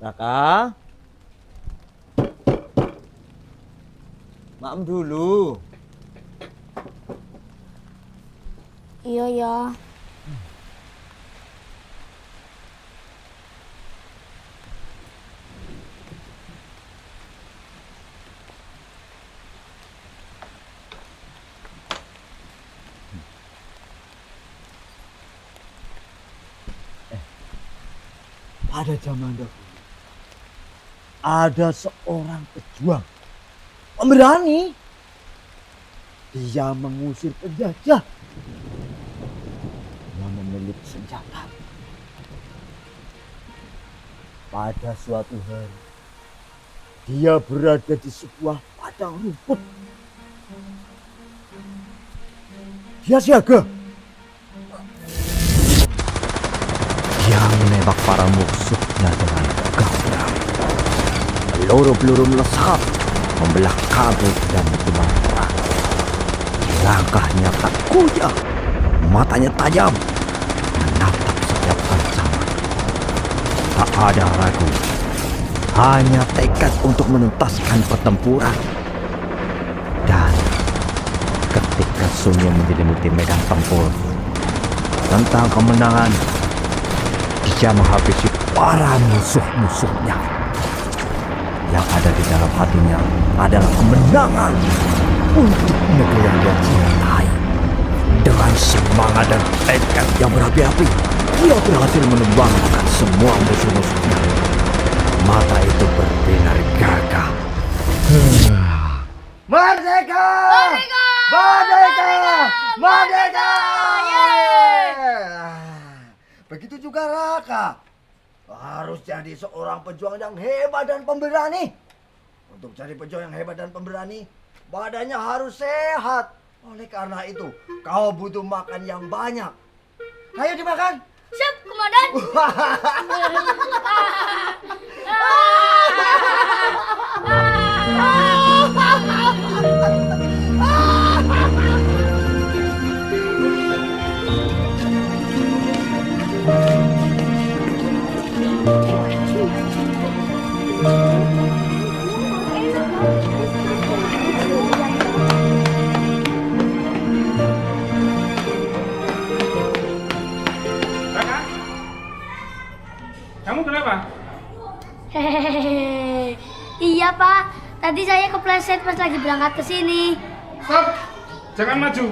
Raka, maem dulu. Iya ya. Pada zaman dahulu ada seorang pejuang pemberani. Dia mengusir penjajah. Dia memiliki senjata. Pada suatu hari dia berada di sebuah padang rumput. Dia siaga. Dia menembak para musuhnya dengan gagah. Peluru-peluru melesat membelah kabut dan tulang perang. Langkahnya tak goyah, matanya tajam, menatap setiap ancaman. Tak ada ragu, hanya tekad untuk menuntaskan pertempuran. Dan ketika sunyi menyelimuti medan tempur, tentang kemenangan, dia menghabisi para musuh-musuhnya. Yang ada di dalam hatinya adalah kemenangan untuk negeri yang dia cintai. Dengan semangat dan tekad yang berapi-api, dia berhasil menumbangkan semua musuh-musuhnya. Mata itu berbinar gagah. Merdeka! Merdeka! Merdeka! Merdeka! Yeay! Begitu juga Raka. Harus jadi seorang pejuang yang hebat dan pemberani. Untuk jadi pejuang yang hebat dan pemberani, badannya harus sehat. Oleh karena itu, kau butuh makan yang banyak. Ayo dimakan. Siap, komandan. Raka, kamu kenapa? Hehehe. Iya, Pak. Tadi saya kepleset pas lagi berangkat ke sini. Stop, jangan maju.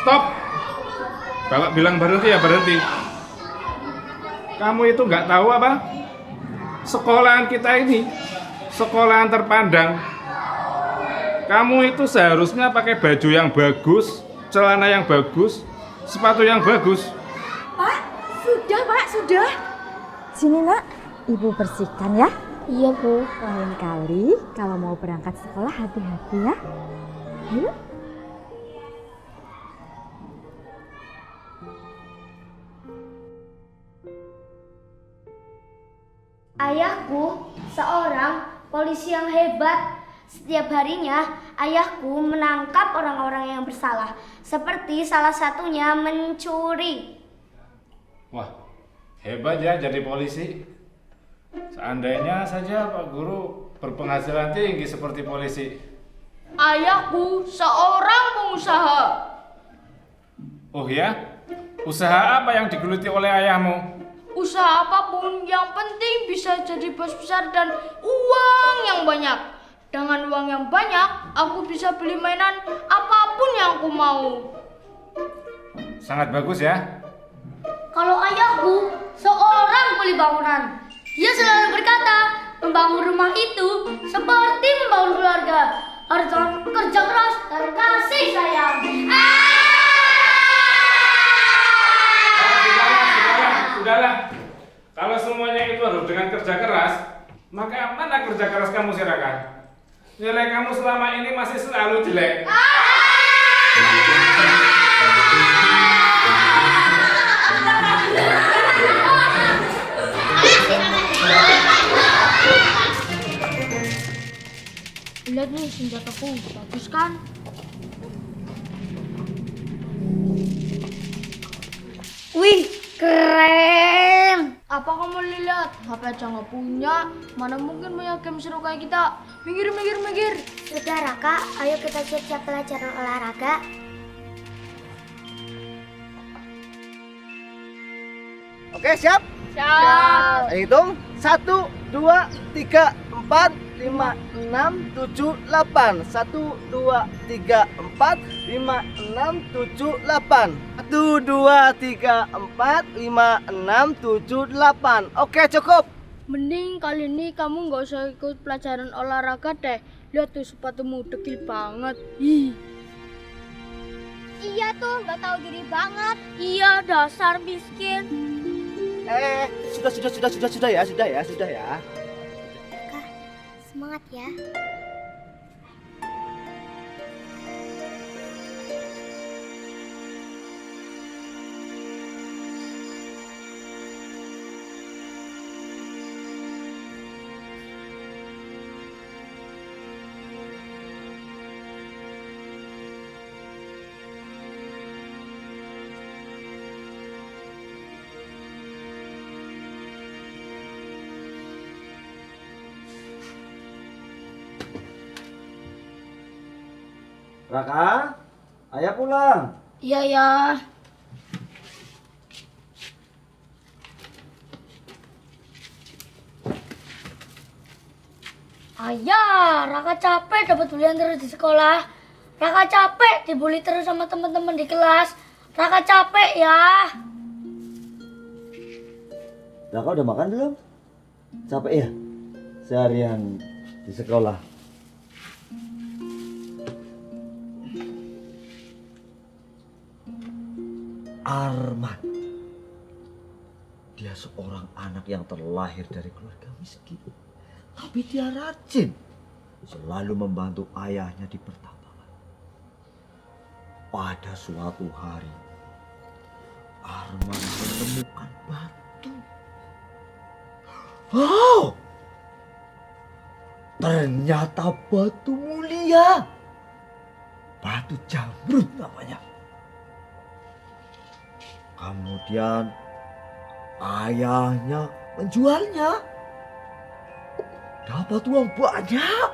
Stop. Kalau bilang berhenti ya berhenti. Kamu itu nggak tahu apa? Sekolahan kita ini sekolahan terpandang. Kamu itu seharusnya pakai baju yang bagus, celana yang bagus, sepatu yang bagus. Pak, sudah. Sini nak, ibu bersihkan ya. Iya, Bu. Lain kali kalau mau berangkat sekolah hati-hati ya. Yuk. Ayahku seorang polisi yang hebat. Setiap harinya ayahku menangkap orang-orang yang bersalah, seperti salah satunya mencuri. Wah, hebat ya jadi polisi. Seandainya saja Pak Guru berpenghasilan tinggi seperti polisi. Ayahku seorang pengusaha. Oh ya? Usaha apa yang digeluti oleh ayahmu? Usaha apapun yang penting bisa jadi bos besar dan uang yang banyak. Dengan uang yang banyak, aku bisa beli mainan apapun yang aku mau. Sangat bagus ya. Kalau ayahku seorang kuli bangunan. Dia selalu berkata, membangun rumah itu seperti membangun keluarga. Harus dengan kerja keras dan kasih sayang. Sudahlah. Kalau semuanya itu harus dengan kerja keras, maka mana kerja keras kamu sih Raka? Nilai kamu selama ini masih selalu jelek. Lihat nih senjataku, bagus kan? Wih, keren! Apa kamu lihat? HP aja nggak punya. Mana mungkin punya game seru kayak kita? Minggir, minggir, minggir. Sudah Raka, ayo kita siap-siap pelajaran olahraga. Oke, siap? Siap. Ayo hitung. 1, 2, 3, 4, 5, 6, 7, 8. 1, 2, 3, 4, 5, 6, 7, 8. 1, 2, 3, 4, 5, 6, 7, 8. Oke, cukup. Mending kali ini kamu nggak usah ikut pelajaran olahraga deh. Lihat tuh sepatumu dekil banget. Ih. Iya tuh, nggak tahu diri banget. Iya, dasar miskin. Sudah ya. Raka, semangat ya. Raka, ayah pulang. Iya ya. Ayah, Raka capek dapat bulian terus di sekolah. Raka capek dibully terus sama teman-teman di kelas. Raka capek ya. Raka udah makan belum? Capek ya? Seharian di sekolah. Arman. Dia seorang anak yang terlahir dari keluarga miskin. Tapi dia rajin. Selalu membantu ayahnya di pertambangan. Pada suatu hari, Arman menemukan batu. Oh! Ternyata batu mulia. Batu jamrud namanya. Kemudian ayahnya menjualnya. Dapat uang banyak.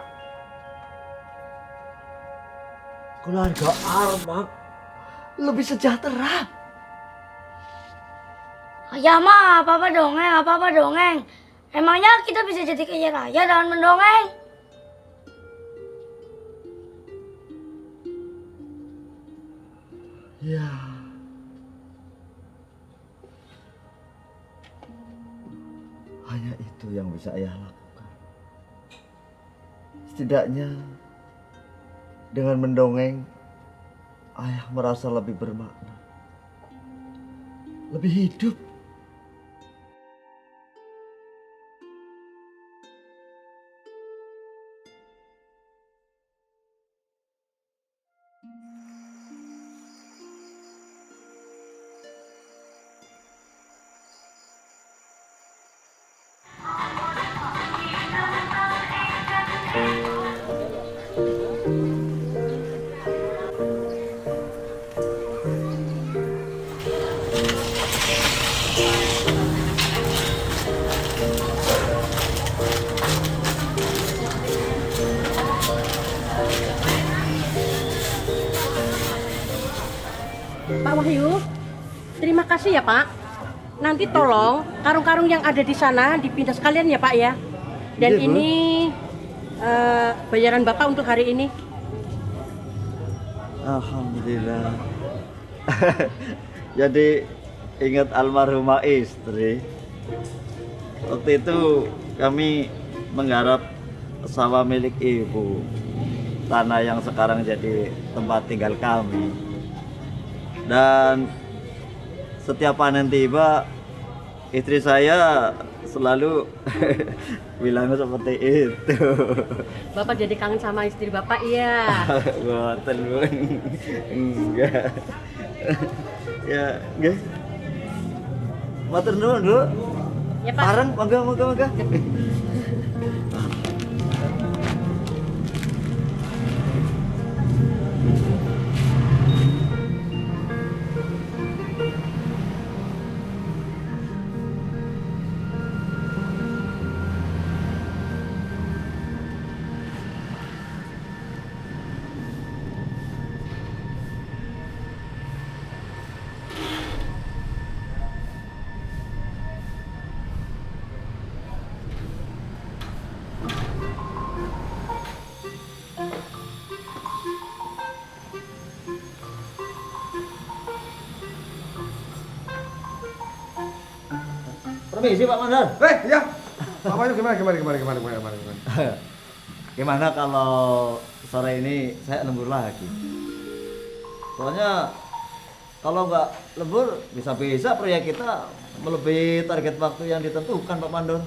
Keluarga Arman lebih sejahtera. Ayah mah apa-apa dongeng, apa-apa dongeng. Emangnya kita bisa jadi kaya raya dengan mendongeng? Ya. Hanya itu yang bisa ayah lakukan. Setidaknya dengan mendongeng, ayah merasa lebih bermakna. Lebih hidup. Pak Wahyu, terima kasih ya Pak. Nanti tolong karung-karung yang ada di sana dipindah sekalian ya Pak ya. Dan Iya, Bu. ini bayaran Bapak untuk hari ini. Alhamdulillah. Jadi ingat almarhumah istri. Waktu itu kami menggarap sawah milik ibu. Tanah yang sekarang jadi tempat tinggal kami. Dan setiap panen tiba, istri saya selalu bilang seperti itu. Bapak jadi kangen sama istri Bapak ya. Boten, Bu. Enggak. Ya, enggak. Matur nuwun, Bu. Ya Pak. Pareng, moga. Permisi Pak Mandor. Ya. Bapaknya gimana? Gimana kalau sore ini saya lembur lagi? Soalnya kalau nggak lembur bisa-bisa proyek kita melebihi target waktu yang ditentukan Pak Mandor.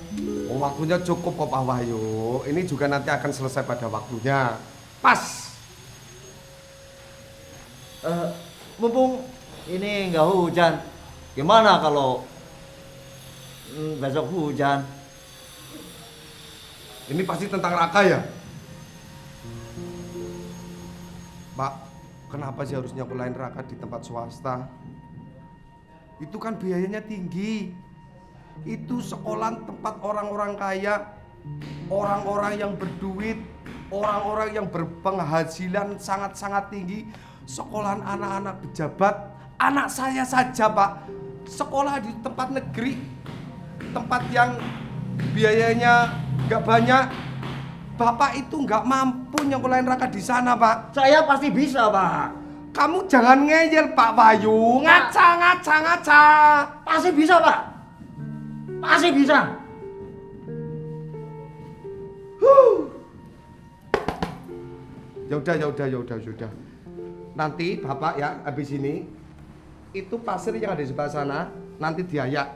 Oh, waktunya cukup kok Pak Wahyu. Ini juga nanti akan selesai pada waktunya. Pas. Mumpung ini nggak hujan, gimana kalau besok hujan? Ini pasti tentang Raka ya? Pak, kenapa sih harus nyekolahin Raka di tempat swasta? Itu kan biayanya tinggi. Itu sekolah tempat orang-orang kaya, orang-orang yang berduit, orang-orang yang berpenghasilan sangat-sangat tinggi. Sekolahan anak-anak pejabat. Anak saya saja Pak, sekolah di tempat negeri, tempat yang biayanya nggak banyak. Bapak itu nggak mampu nyekolahin Raka di sana Pak. Saya pasti bisa Pak. Kamu jangan ngeyel Pak Wahyu, ngaca. Pasti bisa Pak. Pasti bisa. Ya udah. Nanti Bapak ya habis ini itu pasir yang ada di sebelah sana nanti diayak.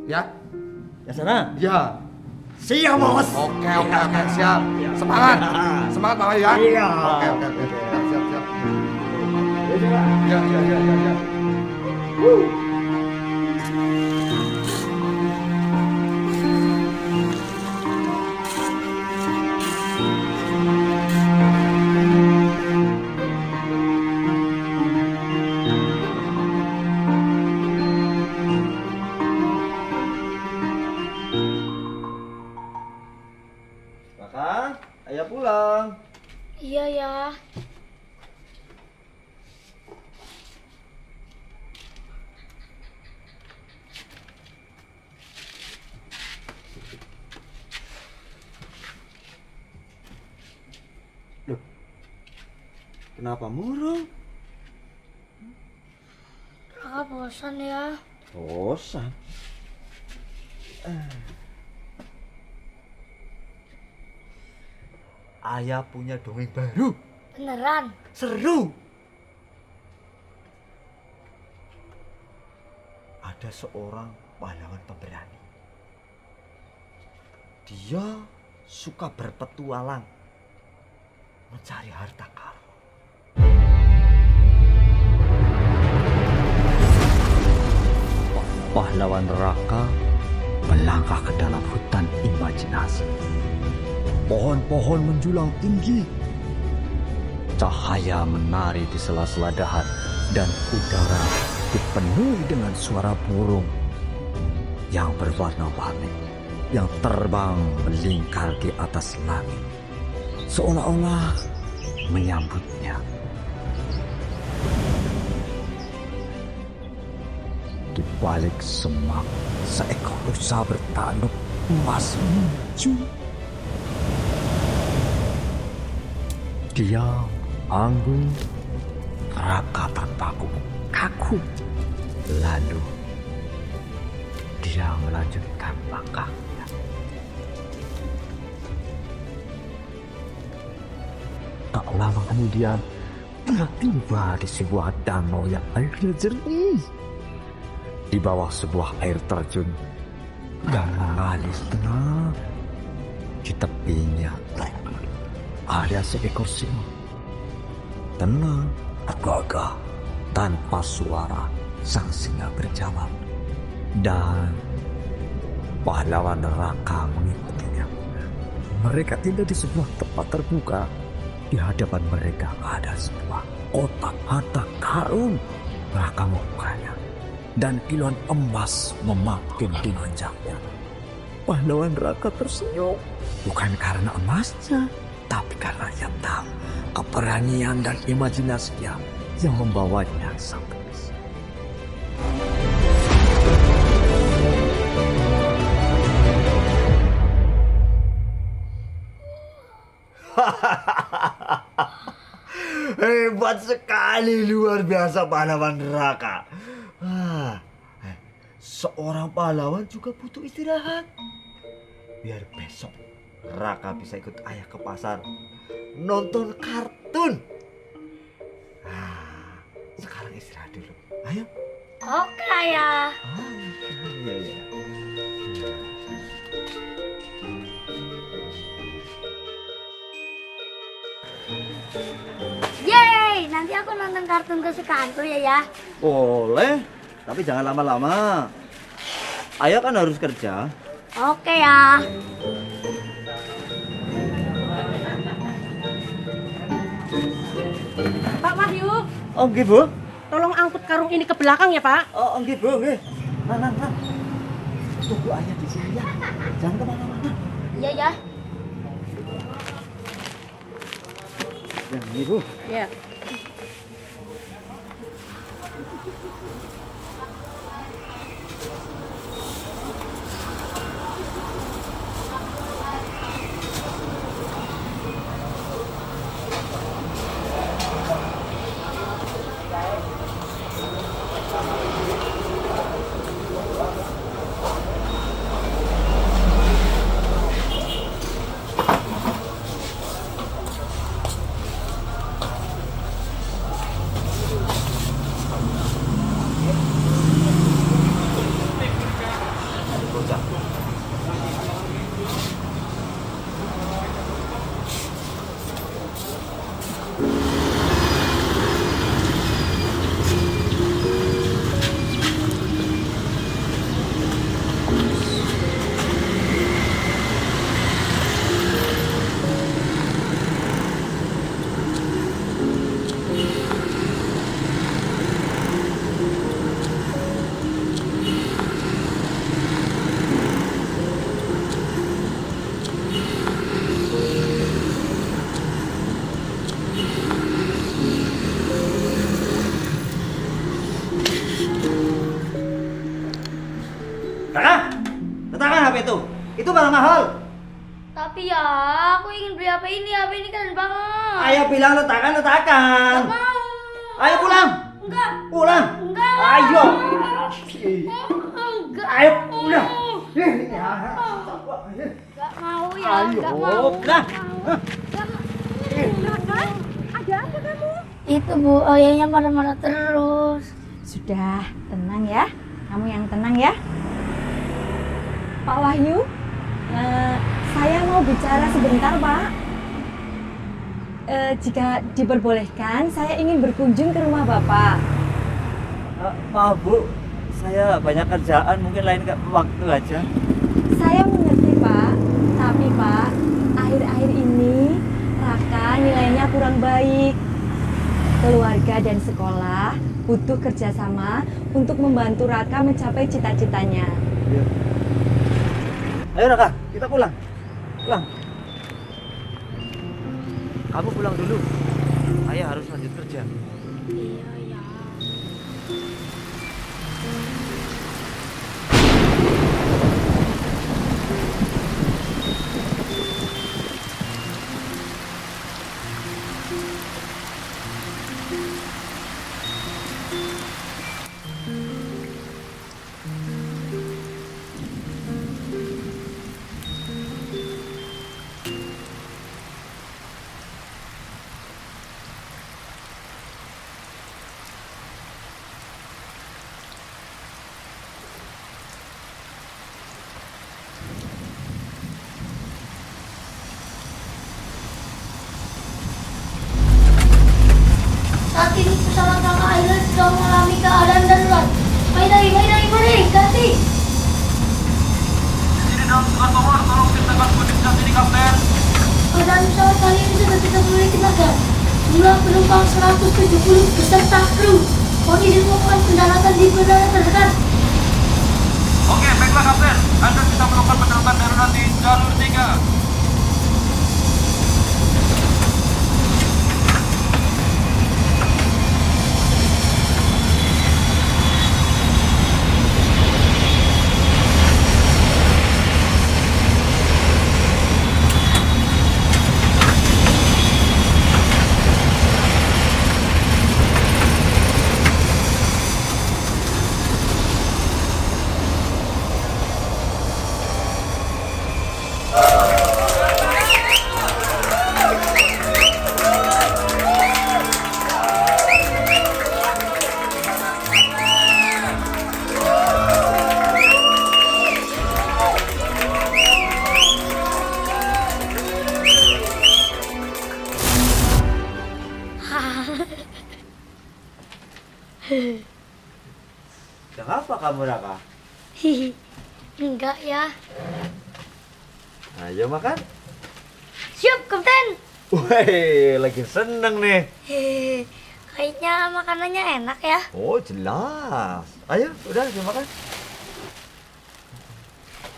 Ya? Ya sana. Ya. Siap bos. Oke, siap. Semangat Pak Wahyu ya. Iya. Oke. Siap. Ya. Raka, ayah pulang. Iya ya. Kenapa murung? Raka bosan ya. Bosan. Ayah punya dongeng baru. Beneran. Seru. Ada seorang pahlawan pemberani. Dia suka berpetualang mencari harta karun. Pahlawan Raka melangkah ke dalam hutan imajinasi. Pohon-pohon menjulang tinggi. Cahaya menari di sela-sela dahan dan udara dipenuhi dengan suara burung yang berwarna-warni yang terbang melingkar di atas langit seolah-olah menyambutnya. Di balik semak seekor rusa bertanduk emas muncul. Dia anggun, Raka terpaku kaku. Lalu dia melanjutkan langkahnya. Tak lama kemudian dia tiba di sebuah danau yang airnya jernih. Di bawah sebuah air terjun yang mengalir tenang. Di tepinya ada seekor singa. Tenang, tergagah, tanpa suara sang singa berjawab. Dan pahlawan Raka mengikutinya. Mereka tiba di sebuah tempat terbuka. Di hadapan mereka ada sebuah kotak harta karun. Raka membukanya. Dan kiluan emas memakin dimanjaknya. Pahlawan Raka tersenyum. Bukan karena emasnya, tapi karena ia tahu keberanian dan imajinasinya yang membawanya sampai di sini. Hebat sekali, luar biasa pahlawan Raka. seorang pahlawan juga butuh istirahat. Biar besok Raka bisa ikut ayah ke pasar nonton kartun. Nah, sekarang istirahat dulu. Ayo. Oke, Ayah. Iya, iya. Yeay, nanti aku nonton kartun kesukaanku ya. Boleh, tapi jangan lama-lama. Ayah kan harus kerja. Oke ya. Pak Wahyu, Oh, nggih, Bu. tolong angkut karung ini ke belakang ya Pak. Oh, nggih, Bu, nggih. Nah. Tunggu ayah di sini ya. Jangan kemana-mana. Iya ya. Ya, nggih, Bu. Ya. Raka, letakkan HP itu. Itu barang mahal. Tapi ya, aku ingin beli HP ini keren banget. Ayah bilang letakkan. Gak mau. Ayo pulang. Enggak. Pulang. Enggak. Ayo. Enggak. Ayo pulang. Gak mau ya, Ayo, gak mau. pulang. Ada apa kamu? Itu Bu, ayahnya marah-marah terus. Sudah, tenang ya. Kamu yang tenang ya. Pak Wahyu, saya mau bicara sebentar, Pak. Jika diperbolehkan, saya ingin berkunjung ke rumah Bapak. Maaf, Bu. Saya banyak kerjaan, mungkin lain waktu aja. Saya mengerti, Pak. Tapi, Pak, akhir-akhir ini Raka nilainya kurang baik. Keluarga dan sekolah butuh kerjasama untuk membantu Raka mencapai cita-citanya. Iya. Ayo Raka, kita pulang. Pulang. Kamu pulang dulu. Ayah harus lanjut kerja. Iya ya. Saat ini pesawat Raka Airlines sedang mengalami keadaan darurat. Mari, ganti. Keadaan pesawat kali ini sudah tidak memiliki tenaga. Jumlah penumpang 170 beserta kru. Mohon izin melakukan pendaratan di bandara terdekat. Oke, baiklah Kapten. Anda bisa melakukan pendaratan darurat di jalur 3. kamu, Raka? Hihi, enggak ya. Ayo makan. Siap, Kapten. Wih, lagi seneng nih. Hehehe, kayaknya makanannya enak ya. Oh, jelas. Ayo, udah dimakan.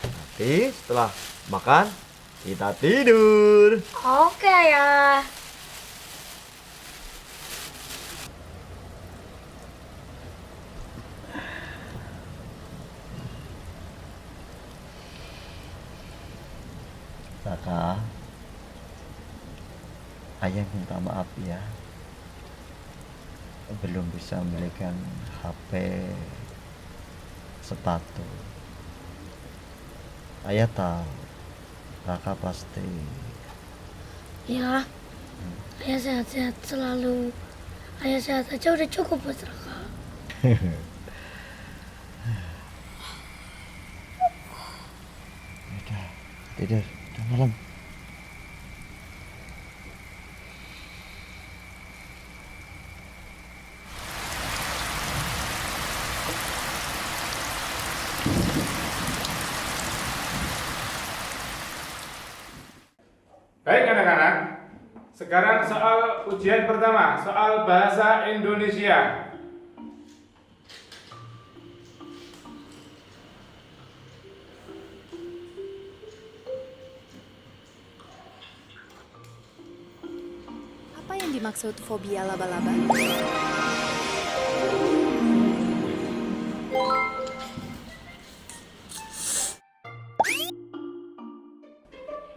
Nanti setelah makan, kita tidur. Oke ya. Raka, ayah minta maaf ya. Belum bisa membelikan HP, sepatu. Ayah tahu, Raka pasti. Ya, ayah sehat-sehat selalu. Ayah sehat aja udah cukup buat Raka. Udah, tidur. Udah malam. Baik anak-anak, sekarang soal ujian pertama, soal bahasa Indonesia. Apa yang dimaksud fobia laba-laba?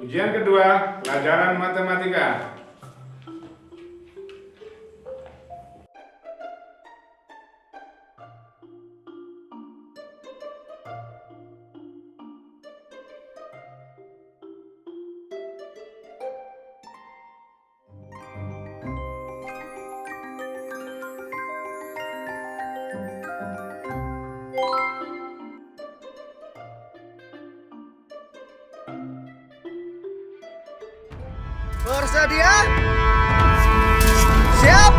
Ujian kedua, pelajaran matematika. Bersedia? Siap?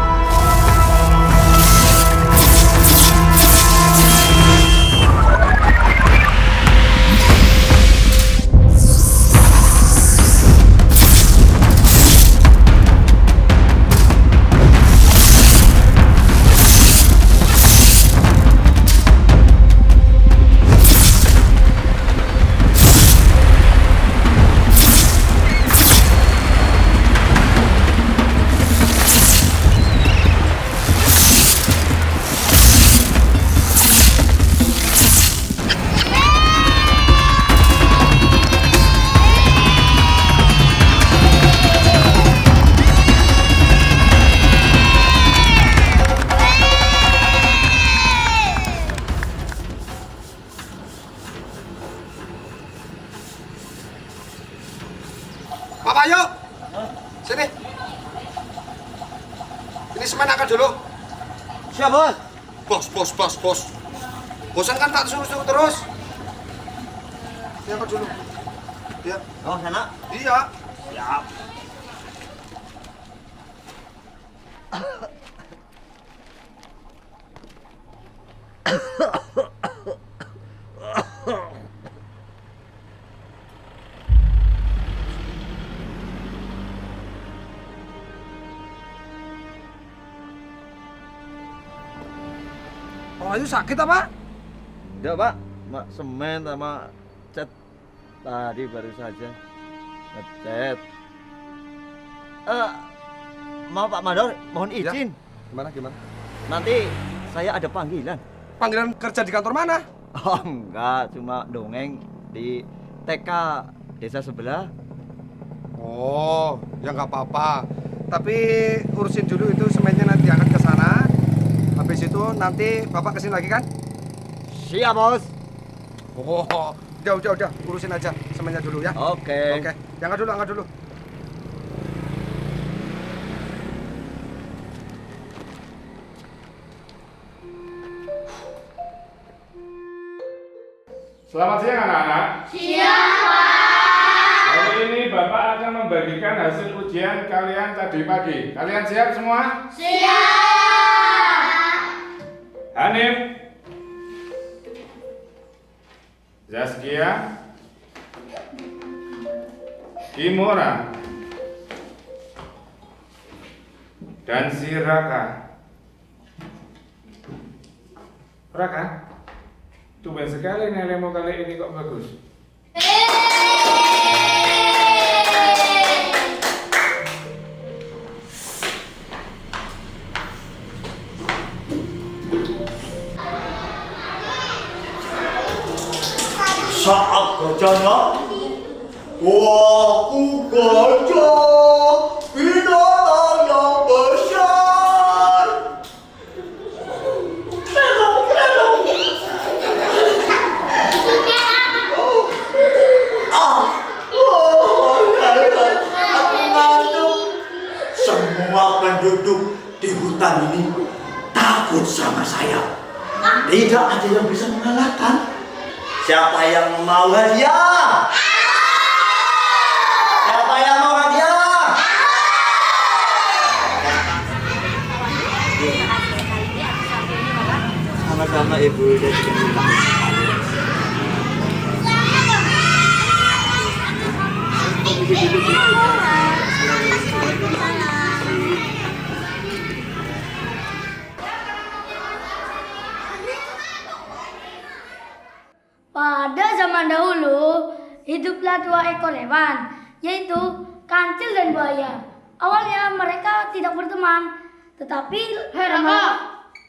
Papa, yuk. Sini. Ini semen angkat dulu. Siap, Bos. Bos. Bosan kan tak suruh-suruh terus. Ini angkat dulu. Ya. Oh, sana. Iya. Siap. Oh, itu sakit apa? Enggak, Pak. Mak semen sama cat tadi baru saja ngecat. Maaf Pak Mandor, mohon Ya. izin. Gimana? Nanti saya ada panggilan. Panggilan kerja di kantor mana? Oh enggak, cuma dongeng di TK desa sebelah. Oh, ya nggak apa-apa. Tapi urusin dulu itu semennya nanti angkat ke sana. Habis itu nanti Bapak kesini lagi kan? Siap, Bos. Oh, udah. Urusin aja semennya dulu ya. Oke. Oke. Angkat dulu. Selamat siang anak-anak. Siang, Pak. Hari ini Bapak akan membagikan hasil ujian kalian tadi pagi. Kalian siap semua? Siap. Hanif, Zaskia, Kimora, dan si Raka. Raka, tumben sekali nilaimu kali ini kok bagus. Saat gajahnya, aku gajah, binatang yang besar. Aku ngantuk. Semua penduduk di hutan ini takut sama saya. Tidak ada yang bisa mengalahkan. Siapa yang mau hadiah? Siapa yang mau hadiah? Sama-sama Ibu dan juga Pada zaman dahulu, hiduplah dua ekor hewan, yaitu kancil dan buaya. Awalnya mereka tidak berteman, tetapi Raka,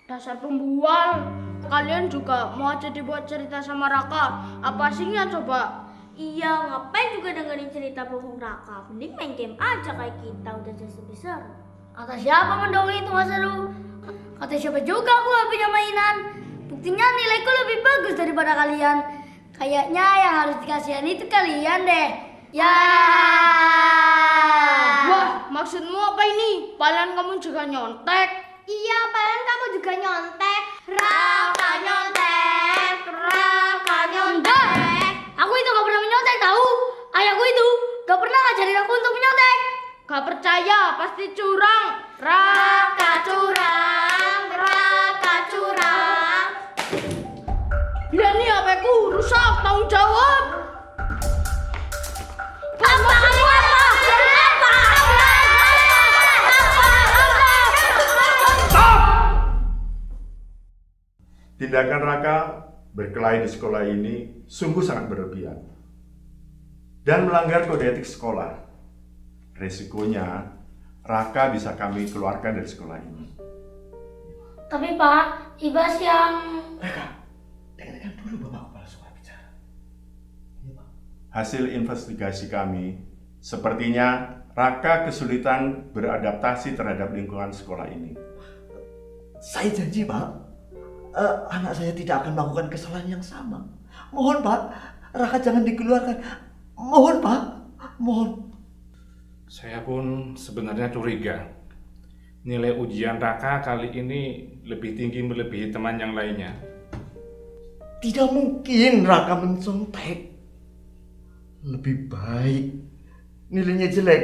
dasar pembual. Kalian juga mau jadi buat cerita sama Raka. Apa sihnya coba? iya, ngapain juga dengerin cerita bohong Raka? Mending main game aja kayak kita, udah jadi besar. Kata siapa mendongeng itu nggak seru? Kata siapa juga aku gak punya mainan. Buktinya nilaiku lebih bagus daripada kalian. Kayaknya yang harus dikasihan itu kalian deh. Ya. Wah, maksudmu apa ini? Paling kamu juga nyontek. Iya, paling kamu juga nyontek. Raka nyontek, Raka nyontek. Aku itu gak pernah menyontek tahu. Ayahku itu gak pernah ngajarin aku untuk menyontek. Gak percaya, pasti curang. Raka curang, Raka curang. Lihat nih HP-ku rusak, tanggung jawab. Tindakan Raka berkelahi di sekolah ini sungguh sangat berlebihan dan melanggar kode etik sekolah. Resikonya, Raka bisa kami keluarkan dari sekolah ini. Tapi Pak, Ibas yang... Raka, dengarkan dulu Bapak Kepala Sekolah bicara. Hasil investigasi kami, sepertinya Raka kesulitan beradaptasi terhadap lingkungan sekolah ini. Saya janji Pak, anak saya tidak akan melakukan kesalahan yang sama. Mohon Pak, Raka jangan dikeluarkan. Mohon Pak, mohon. Saya pun sebenarnya curiga. Nilai ujian Raka kali ini lebih tinggi melebihi teman yang lainnya. Tidak mungkin Raka mencontek. Lebih baik nilainya jelek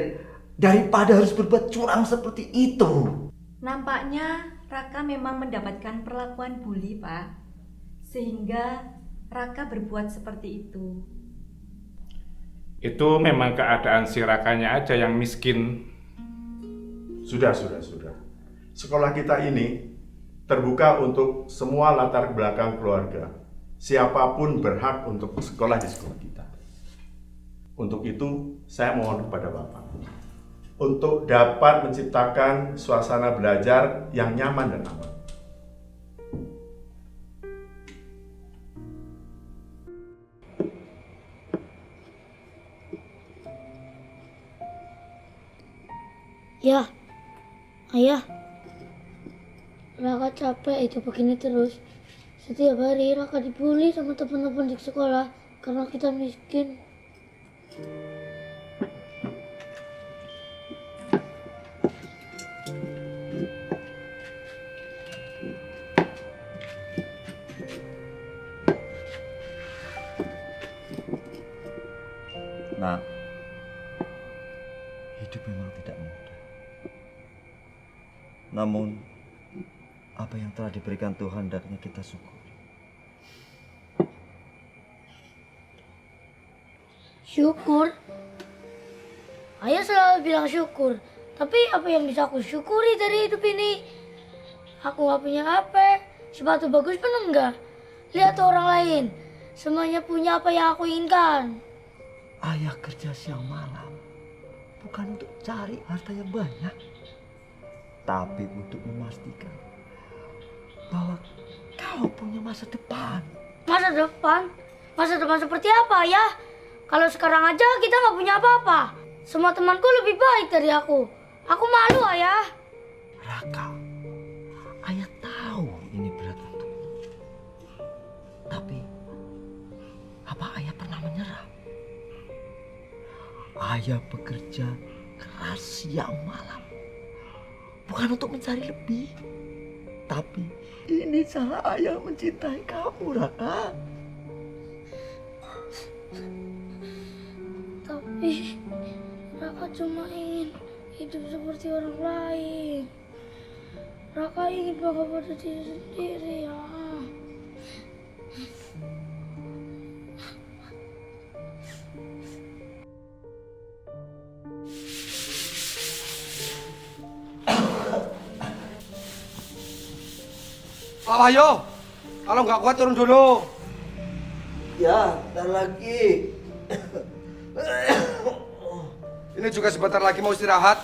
daripada harus berbuat curang seperti itu. Nampaknya Raka memang mendapatkan perlakuan bully, Pak. Sehingga Raka berbuat seperti itu. Itu memang keadaan si Rakanya aja yang miskin. Sudah. Sekolah kita ini terbuka untuk semua latar belakang keluarga. Siapapun berhak untuk sekolah di sekolah kita. Untuk itu, saya mohon kepada Bapak untuk dapat menciptakan suasana belajar yang nyaman dan aman. Ya, Ayah. Raka capek itu begini terus. Setiap hari Raka dibully sama teman-teman di sekolah karena kita miskin. Nah, hidup memang tidak mudah. Namun, apa yang telah diberikan Tuhan hendaknya kita syukuri. Syukur? Ayah selalu bilang syukur. Tapi apa yang bisa aku syukuri dari hidup ini? Aku gak punya HP, sepatu bagus pun enggak. Lihat orang lain, semuanya punya apa yang aku inginkan. Ayah kerja siang malam bukan untuk cari harta yang banyak, tapi untuk memastikan bahwa kau punya masa depan. Masa depan? Masa depan seperti apa ya? Kalau sekarang aja kita nggak punya apa-apa. Semua temanku lebih baik dari aku. Aku malu, Ayah. Raka, ayah tahu ini berat untukmu. Tapi, apa ayah pernah menyerah? Ayah bekerja keras siang malam. Bukan untuk mencari lebih. Tapi, ini cara ayah mencintai kamu, Raka. Tapi, Raka cuma ingin hidup seperti orang lain. Raka ingin bangga pada diri sendiri ya. Pak Wahyu, kalau nggak kuat turun dulu. Ya, ntar lagi. Ini juga sebentar lagi mau istirahat.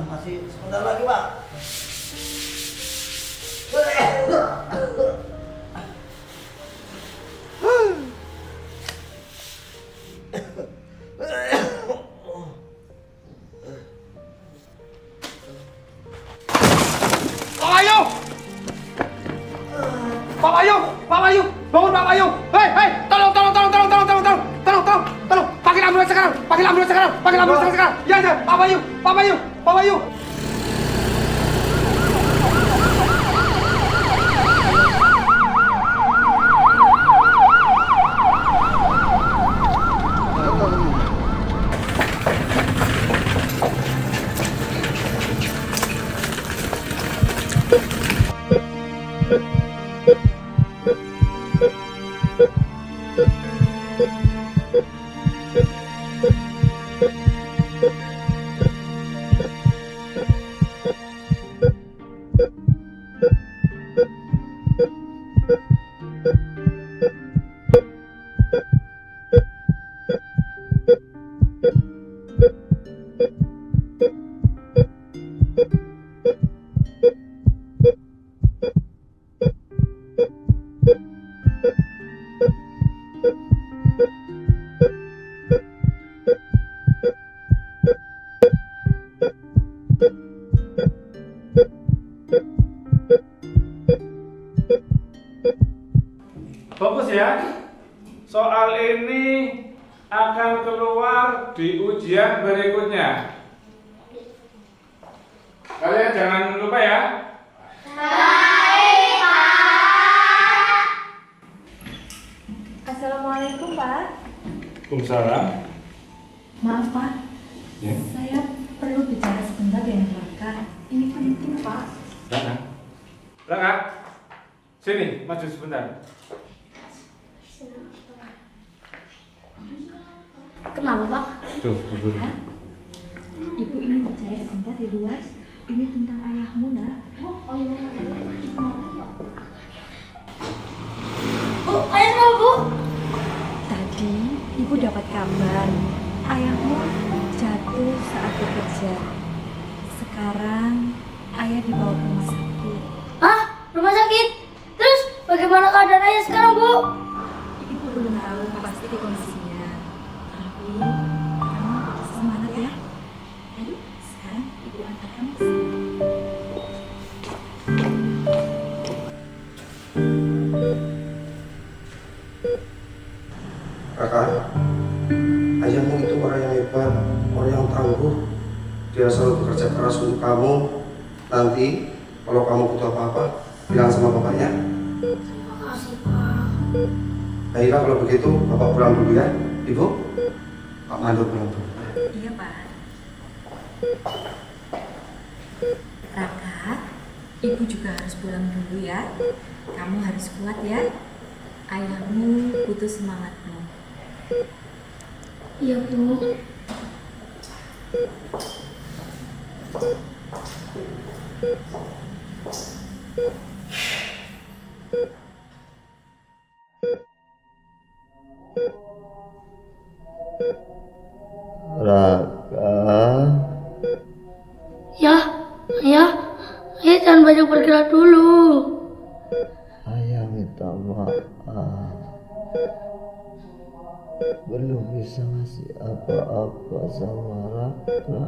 Masih sebentar lagi, Pak. Pak Wahyu! Pak Wahyu! Pak Wahyu! Bangun Pak Wahyu! Hei, hei! Tolong! Panggil ambulans sekarang! Panggil ambulans sekarang! Ya, Pak Wahyu! Pak Wahyu! Fokus ya. Soal ini akan keluar di ujian berikutnya. Kalian jangan lupa ya. Baik, Pak. Assalamualaikum, Pak. Waalaikumsalam. Maaf, Pak. Ya. Saya perlu bicara sebentar dengan Raka. Ini penting, Pak. Raka, sini, maju sebentar. Kenapa, Pak? Tuh, duduk. Ibu ingin bicara sebentar di luar. Ini tentang ayahmu, nak. Bu, ayah kenapa, Bu? Tadi ibu dapat kabar ayahmu jatuh saat bekerja. Sekarang ayah dibawa ke rumah sakit. Hah? Rumah sakit? Terus bagaimana keadaan ayah sekarang, Bu? Ibu belum tahu pasti kondisinya. Tapi kamu semangat ya. Ayo, sekarang ibu antar kamu ke sini. Kakak, ayahmu itu orang yang hebat, orang yang tangguh. Dia selalu bekerja keras untuk kamu. Nanti kalau kamu butuh apa-apa, bilang sama bapaknya. Terima kasih, Pak. Baiklah kalau begitu, bapak pulang dulu ya. Ibu, Pak Mandor pulang dulu. Iya, Pak. Raka, ibu juga harus pulang dulu ya. Kamu harus kuat ya. Ayahmu butuh semangatmu. Iya, Bu. Raka, Ya, ayah jangan banyak bergerak dulu. ayah minta maaf. Belum bisa ngasih apa-apa sama Raka.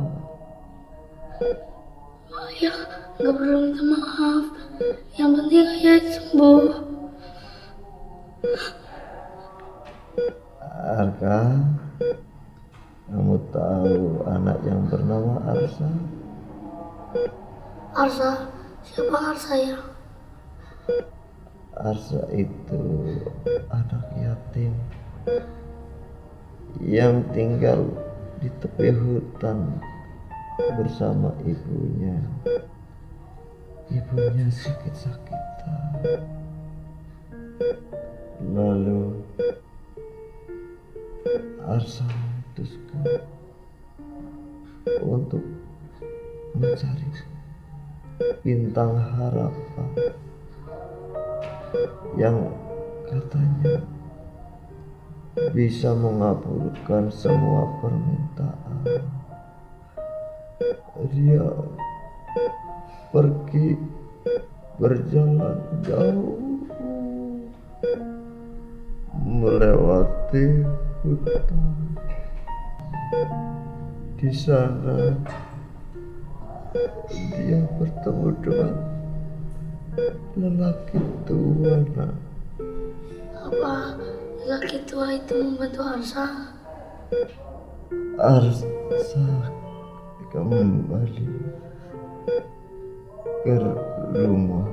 Ayah nggak perlu minta maaf. Yang penting ayah sembuh. Raka, kamu tahu anak yang bernama Arsa? Arsa, siapa Arsa ya? Arsa itu anak yatim yang tinggal di tepi hutan bersama ibunya. Ibunya sakit-sakitan. Lalu Arsa memutuskan untuk mencari bintang harapan yang katanya bisa mengabulkan semua permintaan. Dia pergi berjalan jauh melewati hutan. Di sana dia bertemu dengan lelaki tua. Apa laki tua itu membantu Arsa? Arsa kembali ke rumah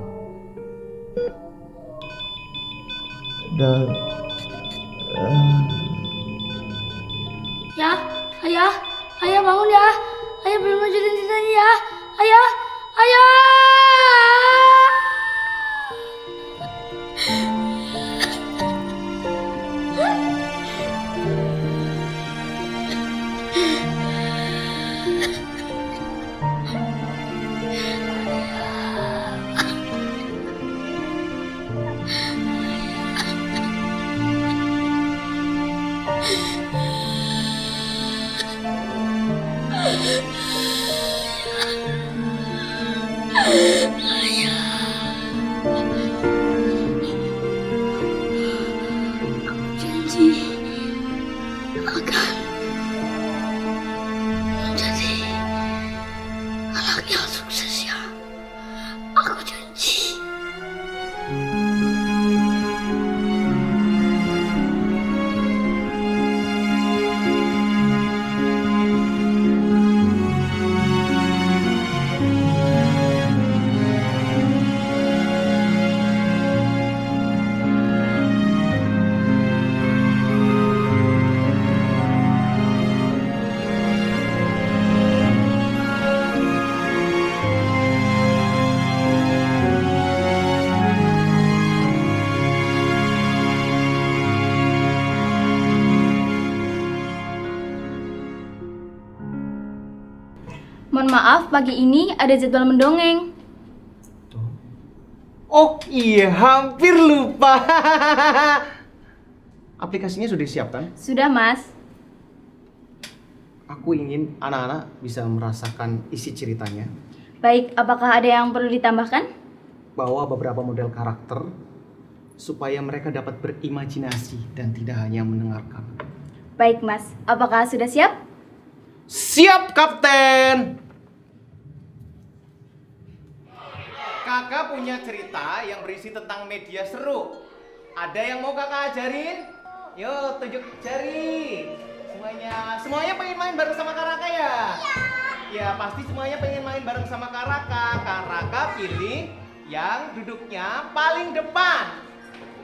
dan Ya, ayah bangun ya. Ayah belum lanjutin ceritanya ya. Ayah. Janji akan menjadi anak yang sukses ya. Aku janji. Mohon maaf, pagi ini ada jadwal mendongeng. Oh iya, hampir lupa. Aplikasinya sudah disiapkan? Sudah, Mas. Aku ingin anak-anak bisa merasakan isi ceritanya. Baik, apakah ada yang perlu ditambahkan? Bawa beberapa model karakter supaya mereka dapat berimajinasi dan tidak hanya mendengarkan. Baik, Mas. Apakah sudah siap? Siap, Kapten! Kakak punya cerita yang berisi tentang media seru. Ada yang mau kakak ajarin? Yuk, tunjuk jari. Semuanya pengen main bareng sama Kak Raka ya? Ya, pasti semuanya pengen main bareng sama Kak Raka. Kak Raka pilih yang duduknya paling depan.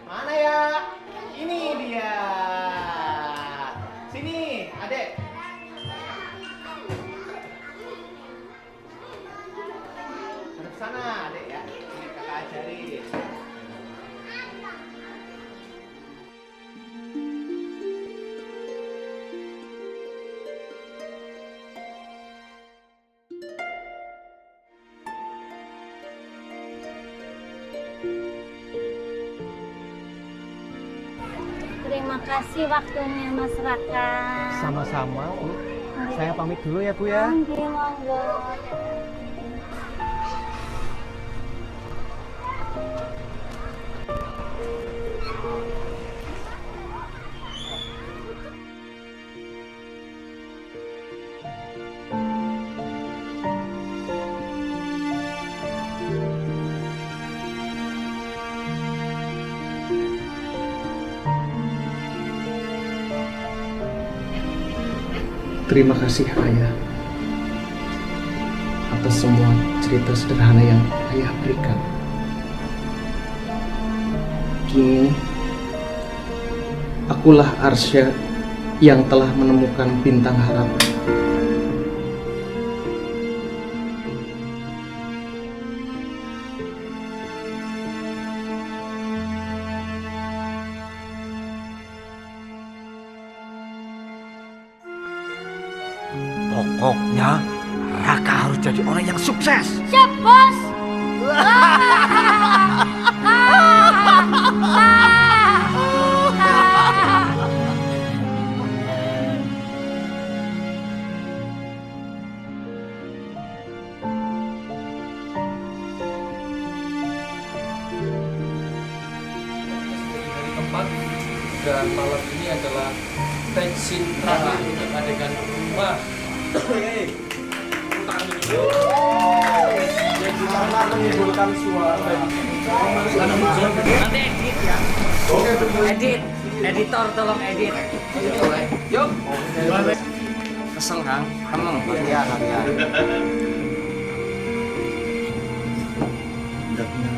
Mana ya? Ini dia. Sini, adek. Hadap sana, adek ya. Ini kakak ajarin. Terima kasih waktunya Mas Raka. Sama-sama, Bu. Saya pamit dulu ya, Bu ya. Monggo, monggo. Terima kasih Ayah atas semua cerita sederhana yang Ayah berikan. Kini akulah Arsya yang telah menemukan bintang harapan. Pokoknya Raka harus jadi orang yang sukses. Siap, Bos. Tempat dan malam ini adalah take scene terakhir untuk adegan rumah. Yang dimana menimbulkan suara. Nanti edit ya. Edit. Editor tolong edit. Yuk. Kesel Kang? Tenang. Iya, Kang ya. Udah punya